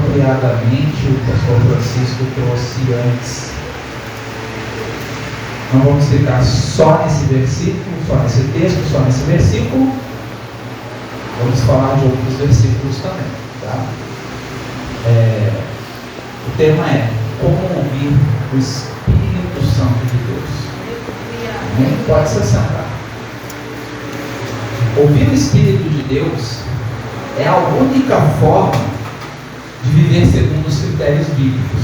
apropriadamente o pastor Francisco trouxe antes. Não vamos ficar só nesse versículo, só nesse texto, só nesse versículo. Vamos falar de outros versículos também, tá? O tema é como ouvir o Espírito Santo de Deus. Não pode se sentar. Ouvir o Espírito de Deus é a única forma de viver segundo os critérios bíblicos.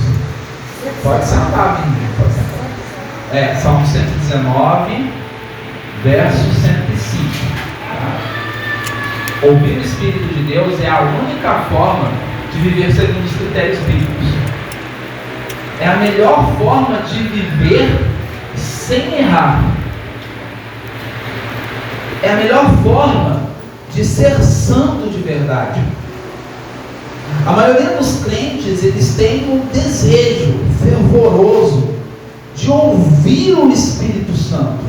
Pode sentar, menino, pode sentar. Salmo 119, verso 105. Tá? Ouvir o Espírito de Deus é a única forma de viver segundo os critérios bíblicos. É a melhor forma de viver sem errar. É a melhor forma de ser santo de verdade. A maioria dos crentes, eles têm um desejo fervoroso de ouvir o Espírito Santo.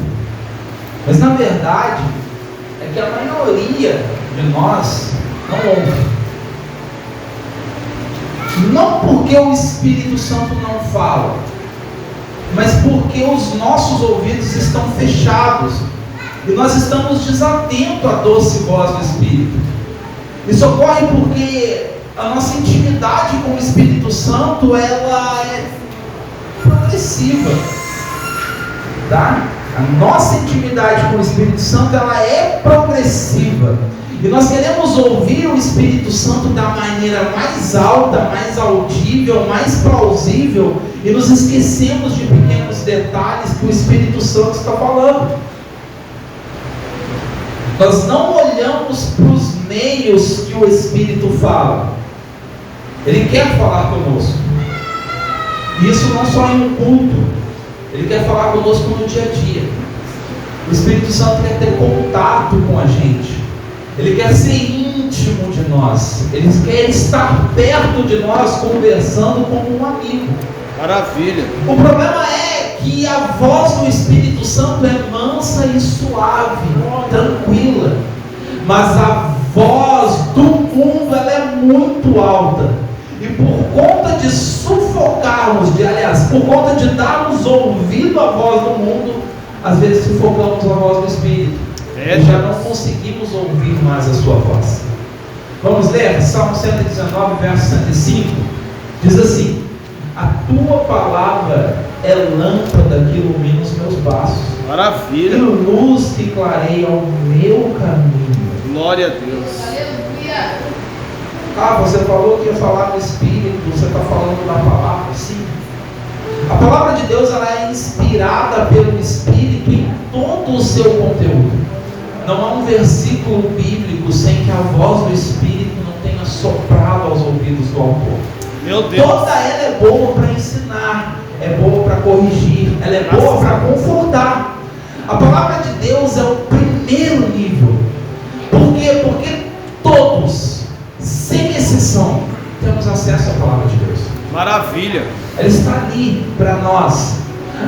Mas na verdade, é que a maioria de nós não ouve. Não porque o Espírito Santo não fala, mas porque os nossos ouvidos estão fechados e nós estamos desatentos à doce voz do Espírito. Isso ocorre porque a nossa intimidade com o Espírito Santo, ela é progressiva, tá? A nossa intimidade com o Espírito Santo, ela é progressiva. E nós queremos ouvir o Espírito Santo da maneira mais alta, mais audível, mais plausível, e nos esquecemos de pequenos detalhes que o Espírito Santo está falando. Nós não olhamos para os meios que o Espírito fala. Ele quer falar conosco. Isso não só em um culto. Ele quer falar conosco no dia a dia. O Espírito Santo quer ter contato com a gente. Ele quer ser íntimo de nós. Ele quer estar perto de nós, conversando como um amigo. Maravilha. O problema é que a voz do Espírito Santo é mansa e suave, tranquila. Mas a voz do mundo, ela é muito alta. E por conta de sufocarmos, por conta de darmos ouvido à voz do mundo, às vezes sufocamos a voz do Espírito. E já não conseguimos ouvir mais a sua voz. Vamos ler Salmo 119, verso 105. Diz assim: a tua palavra é lâmpada que ilumina os meus passos. Maravilha. E luz que clareia o meu caminho. Glória a Deus. Aleluia. Você falou que ia falar do Espírito, você está falando da palavra, sim. A palavra de Deus, ela é inspirada pelo Espírito em todo o seu conteúdo. Não há um versículo bíblico sem que a voz do Espírito não tenha soprado aos ouvidos do autor. Meu Deus. Toda ela é boa para ensinar, é boa para corrigir, ela é boa para confortar. A palavra de Deus é o primeiro nível. Por quê? Porque todos, sem exceção, temos acesso à palavra de Deus. Maravilha. Ela está ali para nós.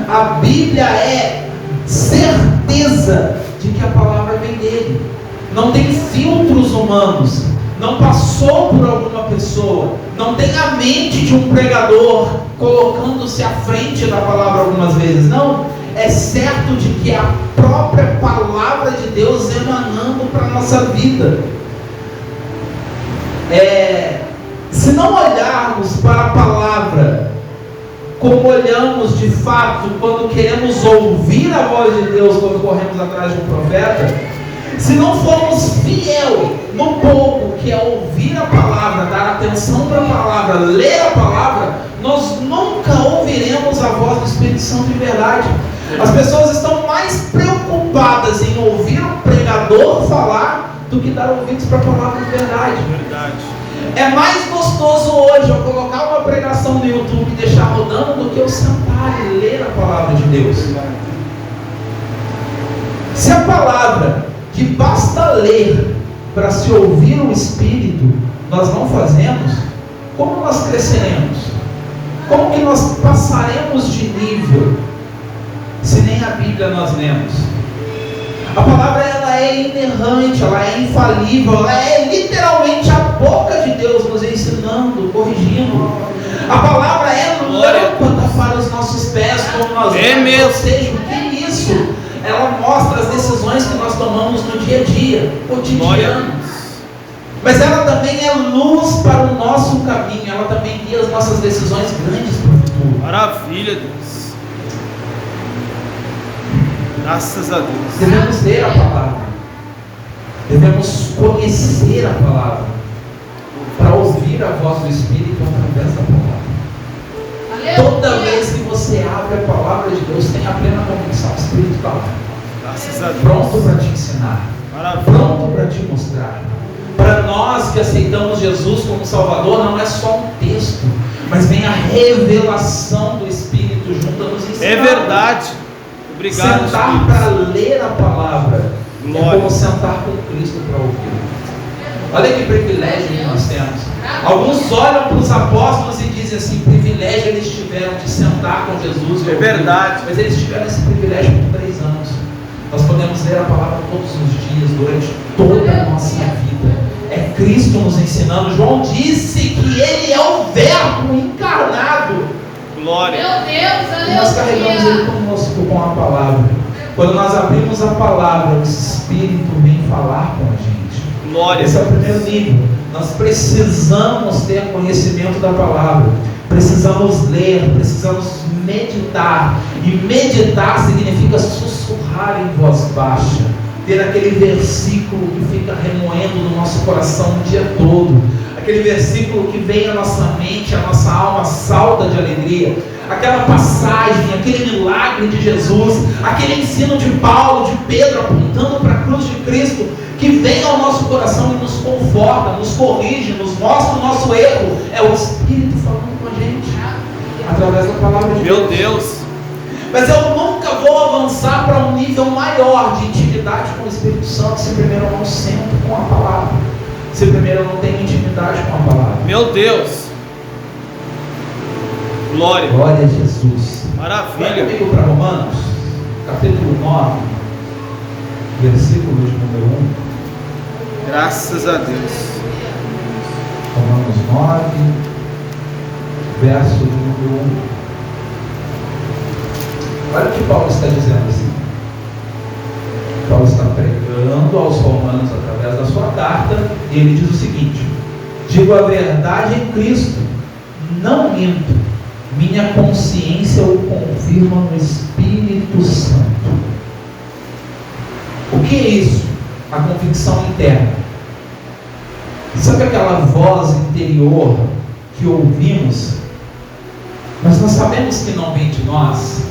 A Bíblia é certeza de que a palavra vem dele. Não tem filtros humanos. Não passou por alguma pessoa. Não tem a mente de um pregador colocando-se à frente da palavra algumas vezes. Não. É certo de que a própria palavra de Deus emanando para a nossa vida. Se não olharmos para a palavra como olhamos de fato quando queremos ouvir a voz de Deus, quando corremos atrás de um profeta, se não formos fiel no pouco que é ouvir a palavra, dar atenção para a palavra, ler a palavra, nós nunca ouviremos a voz do Espírito Santo de verdade. As pessoas estão mais preocupadas em ouvir o pregador falar do que dar ouvidos para a palavra de verdade. É mais gostoso hoje eu colocar uma pregação no YouTube e deixar rodando do que eu sentar e ler a palavra de Deus. Se a palavra que basta ler para se ouvir o Espírito nós não fazemos, como nós cresceremos? Como que nós passaremos de nível se nem a Bíblia nós lemos? A palavra, ela é inerrante, ela é infalível, ela é literalmente a boca de Deus nos ensinando, corrigindo. A palavra é lâmpada para os nossos pés, como nós mesmo. Ou seja, o que é isso? Ela mostra as decisões que nós tomamos no dia a dia, cotidiano. Mas ela também é luz para o nosso caminho. Ela também guia as nossas decisões grandes para o futuro. Maravilha, Deus. Graças a Deus. Devemos ler a palavra. Devemos conhecer a palavra. Para ouvir a voz do Espírito através da palavra. Toda vez que você abre a palavra de Deus, tem a plena convicção. O Espírito está lá. Graças a Deus. Pronto para te ensinar. Maravilha. Pronto para te mostrar. Para nós que aceitamos Jesus como Salvador, não é só um texto, mas vem a revelação do Espírito junto a nos ensinar. É verdade. Obrigado, Sentar Espírito. para ler a palavra Glória. é como sentar com Cristo para ouvir. Olha que privilégio que nós temos. Alguns olham para os apóstolos e dizem assim: privilégio eles tiveram de sentar com Jesus. É verdade. Mas eles tiveram esse privilégio por 3 anos. Nós podemos ler a palavra todos os dias, durante toda a nossa vida. É Cristo nos ensinando. João disse que Ele é o Verbo encarnado. Glória. Meu Deus, E nós carregamos Ele conosco com a palavra. Quando nós abrimos a palavra, o Espírito vem falar com a gente. Glória. Esse é o primeiro nível. Nós precisamos ter conhecimento da palavra. Precisamos ler, precisamos meditar. E meditar significa sussurrar em voz baixa. Ter aquele versículo que fica remoendo no nosso coração o dia todo. Aquele versículo que vem à nossa mente, a nossa alma salta de alegria. Aquela passagem, aquele milagre de Jesus, aquele ensino de Paulo, de Pedro, apontando para a cruz de Cristo, que vem ao nosso coração e nos conforta, nos corrige, nos mostra o nosso erro. É o Espírito falando com a gente, através da palavra de Deus. Meu Deus. Mas eu nunca vou avançar para um nível maior de intimidade com o Espírito Santo se primeiro eu não sento com a palavra, se primeiro eu não tenho intimidade com a palavra. Meu Deus. Glória. Glória a Jesus. Vai Maravilha. comigo para Romanos, capítulo 9, versículo de número 1. Graças a Deus. Romanos 9, verso de número 1. Olha o que Paulo está dizendo assim. Paulo está pregando aos romanos através da sua carta, e ele diz o seguinte: digo a verdade em Cristo, não minto, minha consciência o confirma no Espírito Santo. O que é isso? A convicção interna. Sabe aquela voz interior que ouvimos, mas nós sabemos que não vem de nós?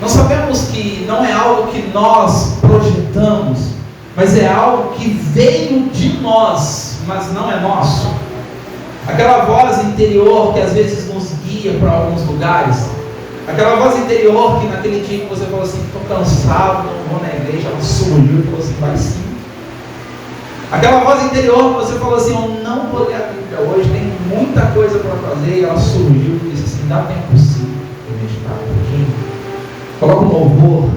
Nós sabemos que não é algo que nós projetamos, mas é algo que veio de nós, mas não é nosso. Aquela voz interior que às vezes nos guia para alguns lugares. Aquela voz interior que naquele dia que você falou assim: estou cansado, não vou na igreja, ela surgiu e falou assim: vai sim. Aquela voz interior que você falou assim: eu não vou ler a Bíblia hoje, tem muita coisa para fazer, e ela surgiu e disse assim: dá tempo sim de meditar um pouquinho. Coloque um louvor,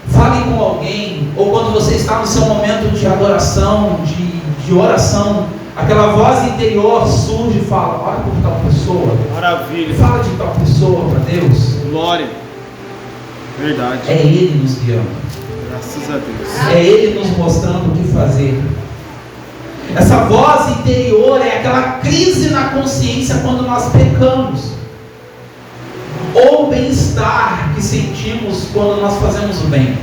fale com alguém, ou quando você está no seu momento de adoração, de oração, aquela voz interior surge e fala: ora por tal pessoa, Maravilha. fala de tal pessoa para Deus. Glória. Verdade. É Ele nos guiando, Graças a Deus. é Ele nos mostrando o que fazer. Essa voz interior é aquela crise na consciência quando nós pecamos, ou o bem-estar que sentimos quando nós fazemos o bem.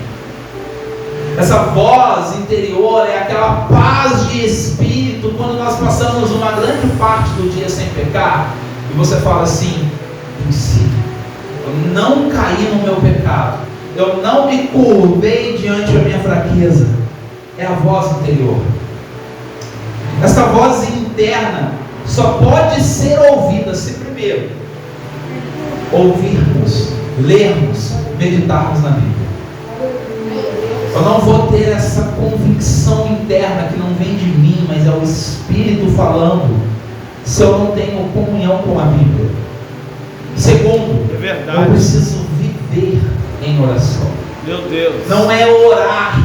Essa voz interior é aquela paz de espírito quando nós passamos uma grande parte do dia sem pecar, e você fala assim: venci, eu não caí no meu pecado, eu não me curvei diante da minha fraqueza. É a voz interior. Essa voz interna só pode ser ouvida se primeiro ouvirmos, lermos, meditarmos na Bíblia. Eu não vou ter essa convicção interna que não vem de mim, mas é o Espírito falando, se eu não tenho comunhão com a Bíblia. Segundo, É verdade. eu preciso viver em oração. Meu Deus. Não é orar,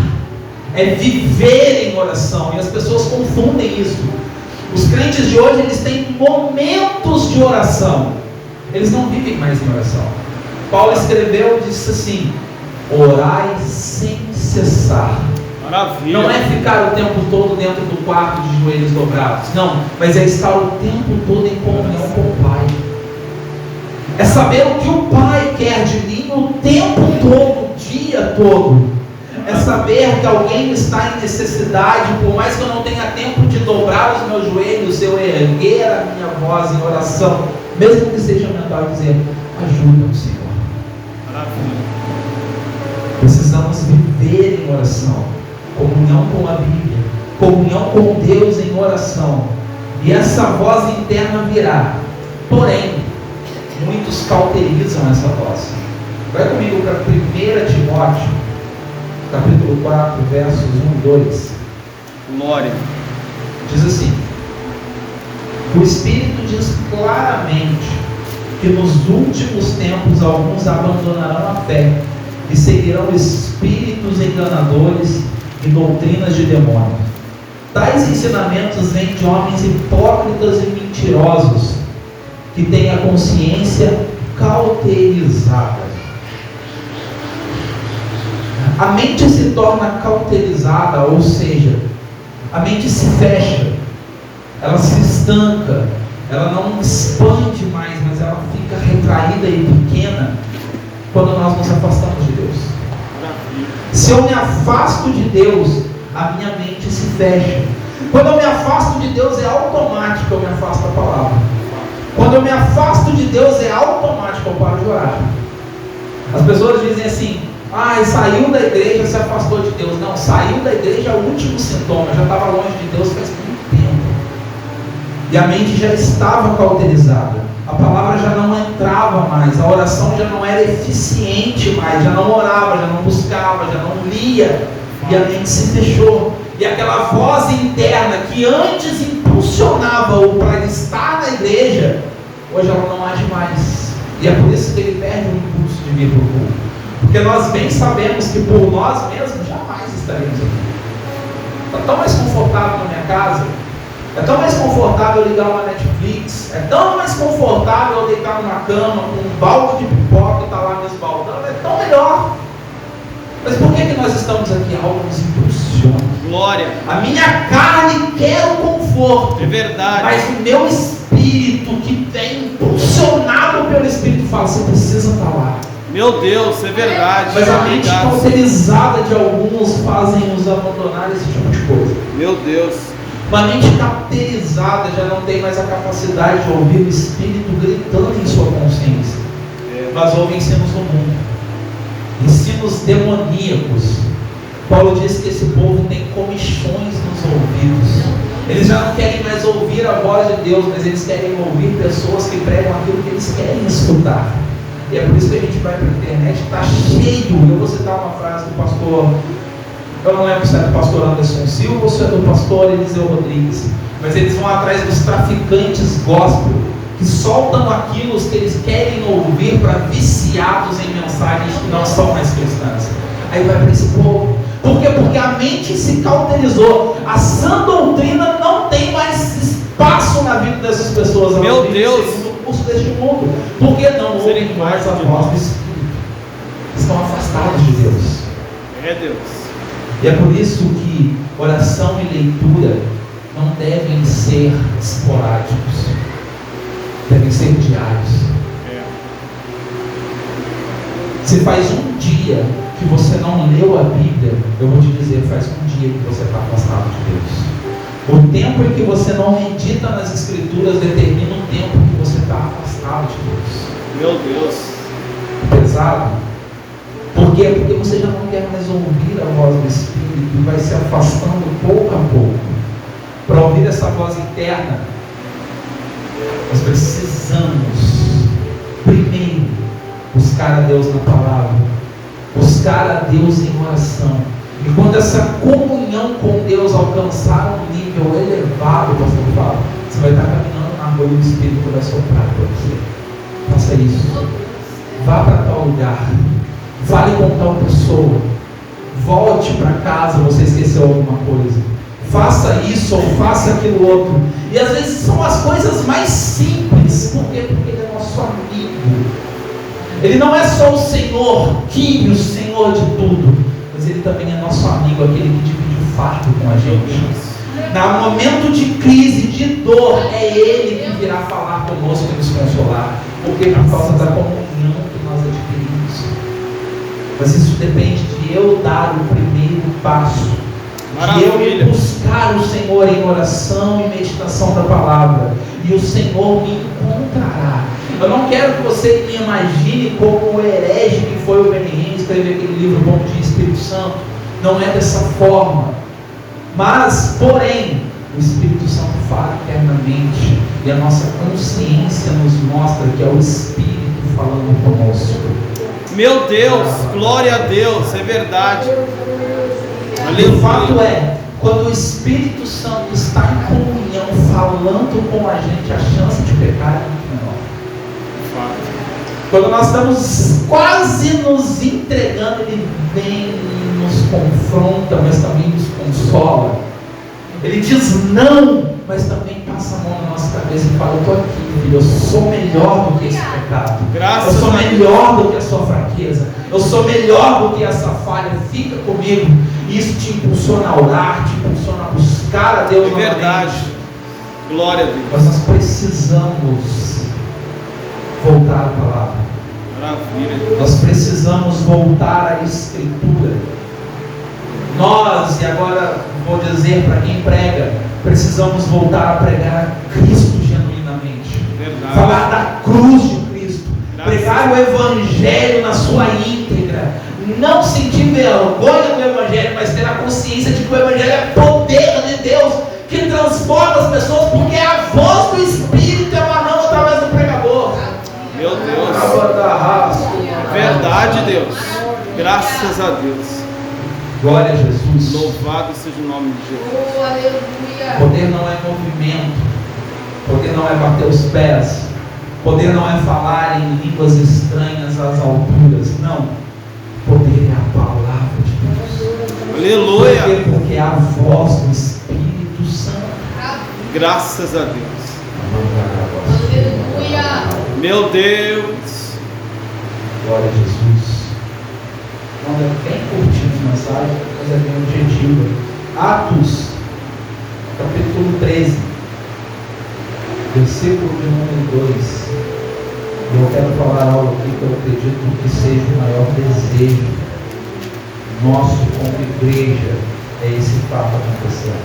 é viver em oração. E as pessoas confundem isso. Os crentes de hoje, eles têm momentos de oração. Eles não vivem mais em oração. Paulo escreveu e disse assim: orai sem cessar. Maravilha. Não é ficar o tempo todo dentro do quarto de joelhos dobrados. Não, mas é estar o tempo todo em comunhão com o Pai. É saber o que o Pai quer de mim o tempo todo, o dia todo. É saber que alguém está em necessidade, por mais que eu não tenha tempo de dobrar os meus joelhos, eu erguer a minha voz em oração, mesmo que seja mental, dizer: ajuda-me, Senhor. Maravilha. Precisamos viver em oração, comunhão com a Bíblia, comunhão com Deus em oração, e essa voz interna virá. Porém, muitos cauterizam essa voz. Vai comigo para 1 Timóteo, capítulo 4, versos 1 e 2. Glória. Diz assim: o Espírito diz claramente que nos últimos tempos alguns abandonarão a fé e seguirão espíritos enganadores e doutrinas de demônio. Tais ensinamentos vêm de homens hipócritas e mentirosos, que têm a consciência cauterizada. A mente se torna cauterizada, ou seja, a mente se fecha, ela se estanca, ela não expande mais, mas ela fica retraída e pequena quando nós nos afastamos de Deus. Se eu me afasto de Deus, a minha mente se fecha. Quando eu me afasto de Deus, é automático eu me afasto da palavra. Quando eu me afasto de Deus, é automático eu paro de orar. As pessoas dizem assim: saiu da igreja, se afastou de Deus. Não, saiu da igreja é o último sintoma, já estava longe de Deus faz muito tempo. E a mente já estava cauterizada. A palavra já não entrava mais, a oração já não era eficiente mais, já não orava, já não buscava, já não lia, e a mente se fechou. E aquela voz interna que antes impulsionava-o para estar na igreja, hoje ela não age mais. E é por isso que ele perde o impulso de vir para o culto. Porque nós bem sabemos que por nós mesmos jamais estaremos aqui. Está tão mais confortável na minha casa, é tão mais confortável ligar uma Netflix, é tão mais confortável eu deitar numa cama com um balde de pipoca e estar lá me esbaldando, é tão melhor. Mas por que nós estamos aqui? Algo nos impulsiona. Glória. A minha carne quer o conforto. É verdade. Mas o meu espírito, que vem impulsionado pelo Espírito, fala: você precisa estar lá. Meu Deus, é verdade. Mas a mente cauterizada de alguns fazem nos abandonar esse tipo de coisa. Meu Deus. Uma mente cauterizada já não tem mais a capacidade de ouvir o Espírito gritando em sua consciência. Mas ouve ensinos do mundo, ensinos demoníacos. Paulo diz que esse povo tem comichões nos ouvidos. Eles já não querem mais ouvir a voz de Deus, mas eles querem ouvir pessoas que pregam aquilo que eles querem escutar. E é por isso que a gente vai para a internet, está cheio. Eu vou citar uma frase do pastor, eu não lembro se é do pastor Anderson Silva ou se é do pastor Eliseu Rodrigues, mas eles vão atrás dos traficantes gospel, que soltam aquilo que eles querem ouvir para viciados em mensagens que não são mais cristãs. Aí vai para esse povo. Por quê? Porque a mente se cauterizou. A sã doutrina não tem mais espaço na vida dessas pessoas. Meu Deus! O curso deste mundo. Por que não ouvem mais a voz do Espírito? Estão afastados de Deus. É Deus. E é por isso que oração e leitura não devem ser esporádicos, devem ser diários. Se faz um dia que você não leu a Bíblia, eu vou te dizer, faz um dia que você está afastado de Deus. O tempo em que você não medita nas Escrituras determina o tempo que você está afastado de Deus. Meu Deus. Pesado. Por quê? Porque você já não quer mais ouvir a voz do Espírito e vai se afastando pouco a pouco. Para ouvir essa voz interna, nós precisamos primeiro buscar a Deus na palavra, buscar a Deus em oração. E quando essa comunhão com Deus alcançar um nível elevado, pastor fala, você vai estar caminhando na rua e o Espírito vai soprar para você. Faça isso. Vá para tal lugar. Fale com tal pessoa. Volte para casa, você esqueceu alguma coisa. Faça isso ou faça aquilo outro. E às vezes são as coisas mais simples. Por quê? Porque Ele é nosso amigo. Ele não é só o Senhor, King, o Senhor de tudo, mas Ele também é nosso amigo, aquele que divide o fardo com a gente. No momento de crise, de dor, é Ele que virá falar conosco e nos consolar. Porque por causa da comunhão que nós adquirimos. Mas isso depende de eu dar o primeiro passo. De eu buscar o Senhor em oração e meditação da palavra. E o Senhor me encontrará. Eu não quero que você me imagine como o herege que foi o Benny escrever aquele livro Bom Dia Espírito Santo. Não é dessa forma. Mas, porém, o Espírito Santo fala internamente. E a nossa consciência nos mostra que é o Espírito falando conosco. Meu Deus, glória a Deus, é verdade. E o fato é, quando o Espírito Santo está em comunhão, falando com a gente, a chance de pecar é muito menor. Quando nós estamos quase nos entregando, Ele vem e nos confronta, mas também nos consola. Ele diz não, mas também passa a mão na nossa cabeça e fala: eu estou aqui, filho, eu sou melhor do que esse pecado. Eu sou melhor do que a sua fraqueza. Eu sou melhor do que essa falha. Fica comigo. E isso te impulsiona a orar, te impulsiona a buscar a Deus. É verdade. Glória a Deus. Mas nós precisamos voltar à palavra. Maravilha. Nós precisamos voltar à Escritura. Nós, e agora vou dizer para quem prega, precisamos voltar a pregar a Cristo genuinamente. Verdade. Falar da cruz de Cristo. Graças. Pregar o Evangelho na sua íntegra. Não sentir vergonha do Evangelho, mas ter a consciência de que o Evangelho é poder de Deus, que transforma as pessoas, porque é a voz do Espírito emanando através do pregador. Meu Deus. Verdade, Deus. Graças a Deus. Glória a Jesus. Louvado seja o nome de Jesus. Oh, aleluia. Poder não é movimento. Poder não é bater os pés. Poder não é falar em línguas estranhas às alturas. Não. Poder é a palavra de Deus. Aleluia. Por quê? Porque é a voz do Espírito Santo. Graças a Deus. Aleluia. Meu Deus. Glória a Jesus. Não é bem curtinho a mensagem, mas é bem objetiva. Atos, capítulo 13, versículo de número 2. Eu quero falar algo aqui que eu acredito que seja o maior desejo nosso como igreja, é esse fato acontecendo.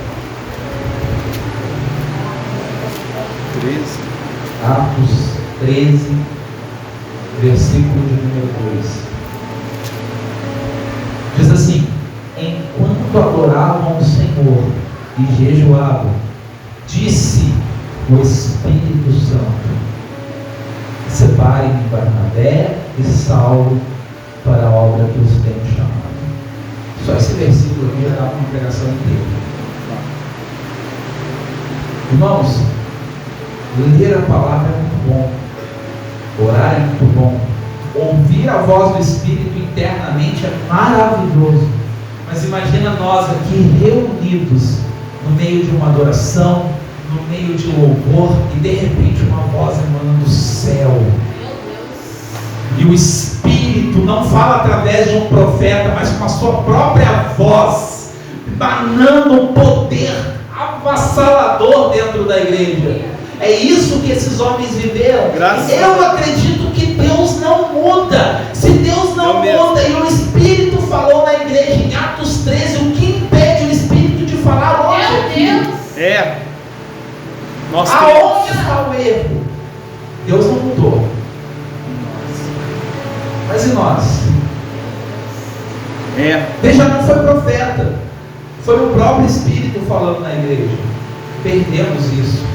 13. Atos 13, versículo de número 2. Diz assim: enquanto adoravam o Senhor e jejuavam, disse o Espírito Santo: separem Barnabé e Saulo para a obra que os tenho chamado. Só esse versículo aqui já dá uma pregação inteira. Irmãos, ler a palavra é muito bom, orar é muito bom, ouvir a voz do Espírito internamente é maravilhoso. Mas imagina nós aqui reunidos no meio de uma adoração, no meio de louvor, e de repente uma voz emanando do céu. E o Espírito não fala através de um profeta, mas com a sua própria voz, emanando um poder avassalador dentro da igreja. É isso que esses homens viveram. Eu acredito que Deus não muda. Se Deus não muda e o Espírito falou na igreja em Atos 13, o que impede o Espírito de falar hoje aqui? É. Aonde está o erro? Deus não mudou. Mas e nós? Veja, não foi profeta, foi o próprio Espírito falando na igreja. Perdemos isso.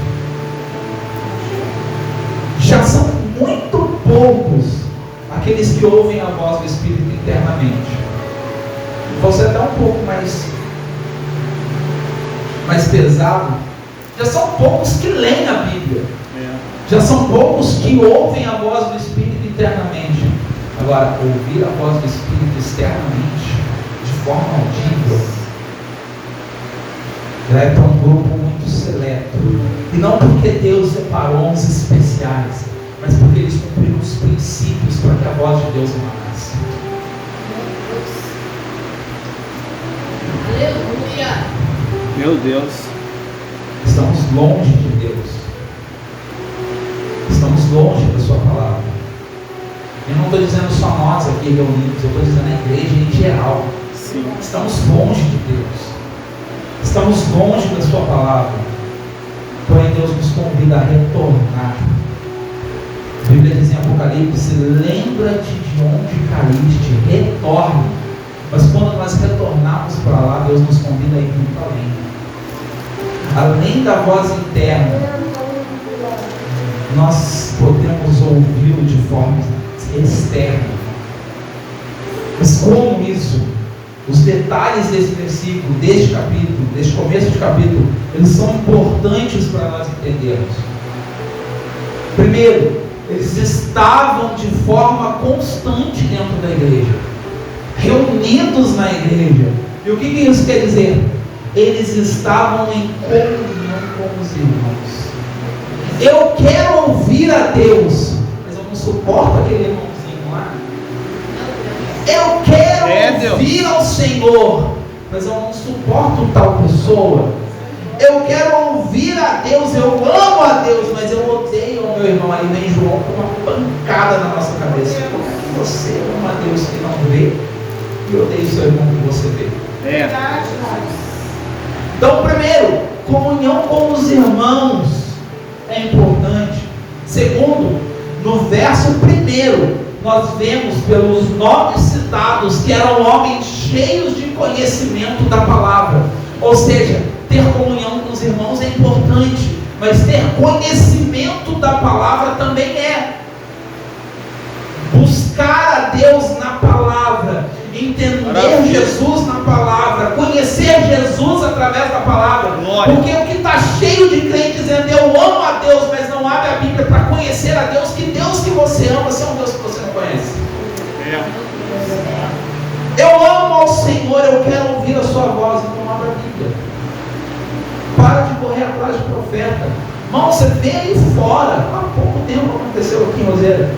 Já são muito poucos aqueles que ouvem a voz do Espírito internamente. Vou ser até um pouco mais pesado. Já são poucos que leem a Bíblia. Já são poucos que ouvem a voz do Espírito internamente. Agora, ouvir a voz do Espírito externamente, de forma audível, já é para um grupo muito seleto. E não porque Deus separou uns especiais, mas porque eles cumpriram os princípios para que a voz de Deus emanasse. Aleluia. Meu Deus. Estamos longe de Deus. Estamos longe da sua palavra. Eu não estou dizendo só nós aqui reunidos, eu estou dizendo a igreja em geral. Sim. Estamos longe de Deus. Estamos longe da sua palavra. Porém, Deus nos convida a retornar. A Bíblia diz em Apocalipse: lembra-te de onde caíste, retorne. Mas quando nós retornarmos para lá, Deus nos convida a ir muito além. Além da voz interna, nós podemos ouvi-lo de forma externa. Mas como isso? Os detalhes desse versículo, deste capítulo, deste começo de capítulo, eles são importantes para nós entendermos. Primeiro, eles estavam de forma constante dentro da igreja, reunidos na igreja. E o que isso quer dizer? Eles estavam em comunhão com os irmãos. Eu quero ouvir a Deus, mas eu não suporto aquele irmãozinho lá. Eu quero ouvir ao Senhor, mas eu não suporto tal pessoa. Eu quero ouvir a Deus, eu amo a Deus, mas eu odeio o meu irmão. Aí vem João com uma pancada na nossa cabeça. Como é que você ama a Deus que não vê e odeia o seu irmão que você vê? Então, primeiro, comunhão com os irmãos é importante. Segundo, no verso primeiro, nós vemos pelos nomes citados que eram homens cheios de conhecimento da palavra. Ou seja, ter comunhão com os irmãos é importante, mas ter conhecimento da palavra também é. Buscar a Deus na palavra, entender Jesus na palavra, conhecer Jesus através da palavra. Porque o que está cheio de crente dizendo eu amo a Deus, mas não abre a Bíblia para conhecer a Deus, que Deus que você ama, se é um Deus que você não conhece. Eu amo ao Senhor, eu quero ouvir a sua voz, então abra a Bíblia. Para de correr atrás de profeta. Irmão, você vê aí fora, há pouco tempo aconteceu aqui em Roseira.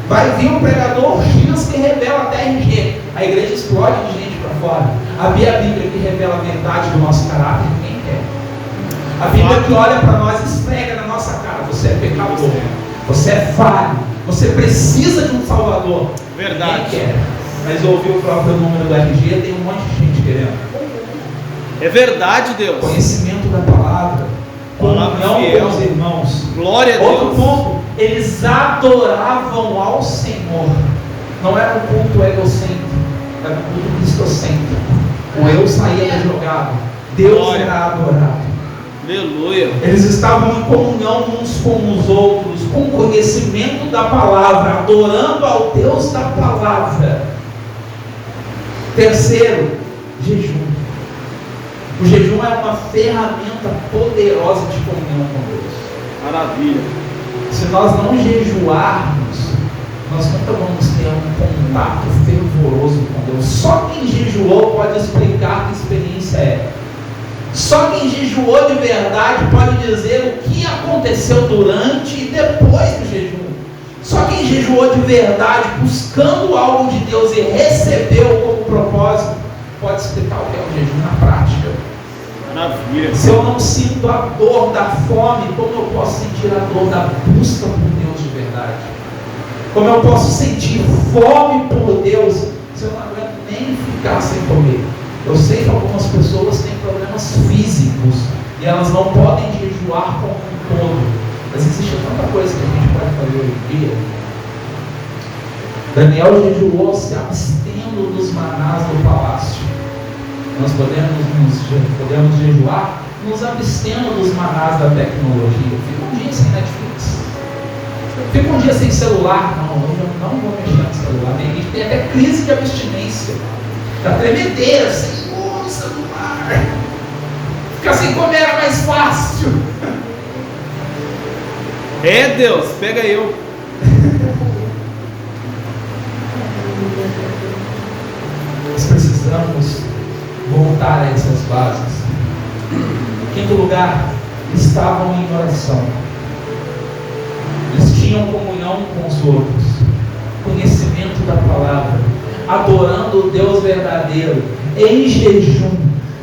Vai vir um pregador X que revela até RG. A igreja explode de gente para fora. Havia a Bíblia que revela a verdade do nosso caráter, ninguém quer. A Bíblia que olha para nós e esfrega na nossa cara: você é pecador, você é falho, você precisa de um Salvador. Verdade. Ninguém quer. Mas ouviu o próprio número do RG, tem um monte de gente querendo. É verdade, Deus. Conhecimento da palavra, comunhão com os irmãos. Glória a Deus. Outro ponto, eles adoravam ao Senhor. Não era um culto egocêntrico, era um culto cristocêntrico. O eu saía da jogada, Deus era adorado. Aleluia. Eles estavam em comunhão uns com os outros, com conhecimento da palavra, adorando ao Deus da palavra. Terceiro, jejum. O jejum é uma ferramenta poderosa de comunhão com Deus. Maravilha. Se nós não jejuarmos, nós nunca vamos ter um contato fervoroso com Deus. Só quem jejuou pode explicar que experiência é. Só quem jejuou de verdade pode dizer o que aconteceu durante e depois do jejum. Só quem jejuou de verdade, buscando algo de Deus e recebeu como propósito, pode explicar o que é o jejum na prática. Maravilha. Se eu não sinto a dor da fome, como eu posso sentir a dor da busca por Deus de verdade? Como eu posso sentir fome por Deus se eu não aguento nem ficar sem comer? Eu sei que algumas pessoas têm problemas físicos e elas não podem jejuar como um todo. Mas existe tanta coisa que a gente pode fazer hoje em dia. Daniel jejuou se abstendo dos manás do palácio. Nós podemos jejuar nos abstendo dos manás da tecnologia. Fica um dia sem Netflix. Fica um dia sem celular. Não, hoje eu não vou mexer no celular. Tem gente que tem até crise de abstinência. Da tremedeira, Senhor, celular. Ficar sem comer era mais fácil. É Deus, pega eu. Nós precisamos voltar a essas bases. Quinto lugar, estavam em oração. Eles tinham comunhão com os outros, conhecimento da palavra, adorando o Deus verdadeiro, em jejum,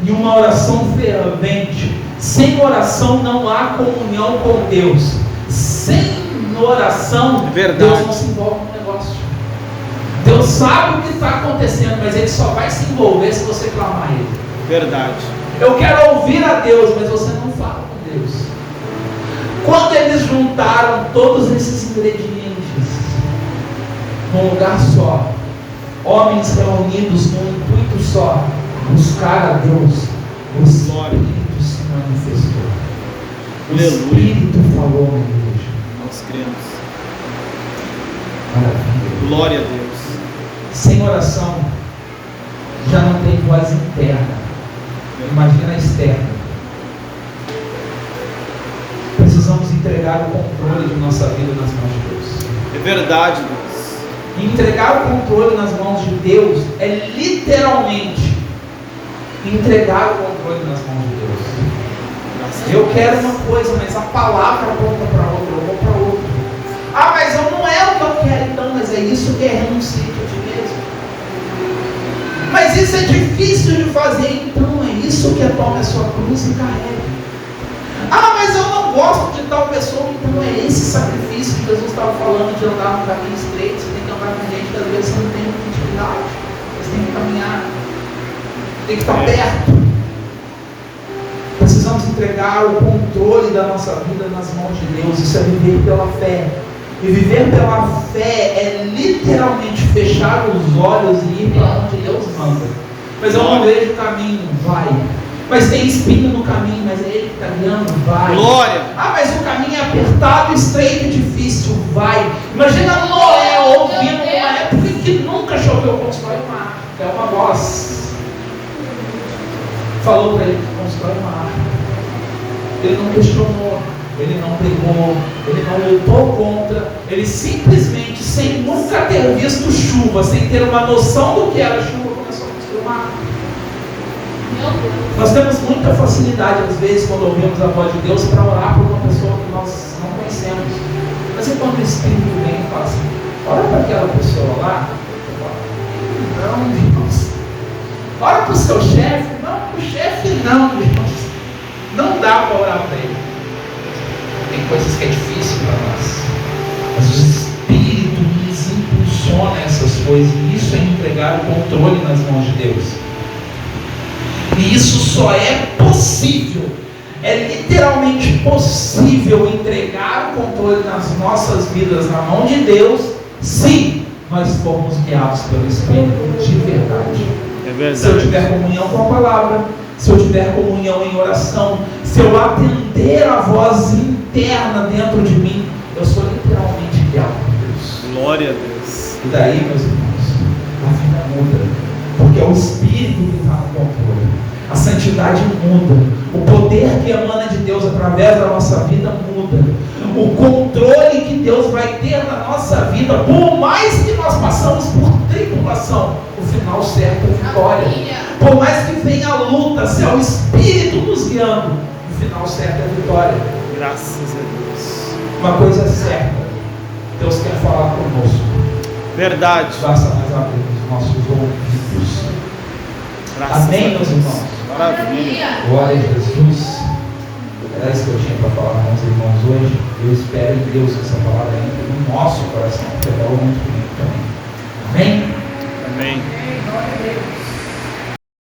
em uma oração fervente. Sem oração não há comunhão com Deus. Sem oração, Deus não se envolve no negócio. Deus sabe o que está acontecendo, mas Ele só vai se envolver se você clamar a Ele. Verdade. Eu quero ouvir a Deus, mas você não fala com Deus. Quando eles juntaram todos esses ingredientes num lugar só, homens reunidos num intuito só, buscar a Deus, o Espírito se manifestou. O Espírito falou na igreja. Nós cremos. Maravilha. Glória a Deus. Sem oração, já não tem voz interna. Imagina a externa. Precisamos entregar o controle de nossa vida nas mãos de Deus. É verdade, Deus. E entregar o controle nas mãos de Deus é literalmente entregar o controle nas mãos de Deus. Eu quero uma coisa, mas a palavra aponta para outra, eu vou para outra. Ah, mas eu não é o que eu quero então, mas é isso que é renunciar a ti mesmo. Mas isso é difícil de fazer, então é isso que é tome a sua cruz e carrega. Ah, mas eu não gosto de tal pessoa, então é esse sacrifício que Jesus estava falando de andar no caminho estreito. Você tem que andar com gente que às vezes você não tem muita intimidade. Você tem que caminhar, tem que estar perto. Precisamos entregar o controle da nossa vida nas mãos de Deus. Isso é viver pela fé. E viver pela fé é literalmente fechar os olhos e ir para onde Deus manda. Mas eu não vejo o caminho, vai. Mas tem espinho no caminho, mas é Ele que está guiando, vai. Glória. Ah, mas o caminho é apertado, estreito e difícil, vai. Imagina Noé ouvindo numa época que nunca choveu, constrói uma arca. É uma voz. Falou para ele que constrói uma arca. Ele não questionou, ele não brigou, ele não lutou contra. Ele simplesmente, sem nunca ter visto chuva, sem ter uma noção do que era chuva, começou a construir uma arca. Nós temos muita facilidade, às vezes, quando ouvimos a voz de Deus, para orar por uma pessoa que nós não conhecemos. Mas e quando o Espírito vem e fala assim, ora para aquela pessoa lá? Não, Deus. Ora para o seu chefe? Não, para o chefe não, Deus. Não dá para orar para ele. Tem coisas que é difícil para nós. Mas o Espírito nos impulsiona essas coisas. E isso é entregar o controle nas mãos de Deus. E isso só é possível, é literalmente possível entregar o controle nas nossas vidas na mão de Deus, se nós formos guiados pelo Espírito de verdade. É verdade. Se eu tiver comunhão com a palavra, se eu tiver comunhão em oração, se eu atender a voz interna dentro de mim, eu sou literalmente guiado por Deus. Glória a Deus. E daí, meus irmãos, a vida muda, porque é o Espírito que está no controle. A santidade muda, o poder que emana de Deus através da nossa vida muda, o controle que Deus vai ter na nossa vida, por mais que nós passamos por tribulação, o final certo é vitória. Por mais que venha a luta, se é o Espírito nos guiando, o final certo é vitória. Graças a Deus. Uma coisa é certa, Deus quer falar conosco. Verdade. Basta nós abrirmos os nossos ouvidos. Graças Amém, meus irmãos? Maravilha. Glória a Jesus. Era isso que eu tinha para falar com os irmãos hoje. Eu espero em Deus que essa palavra entre no nosso coração, porque falou muito comigo também. Amém? Amém.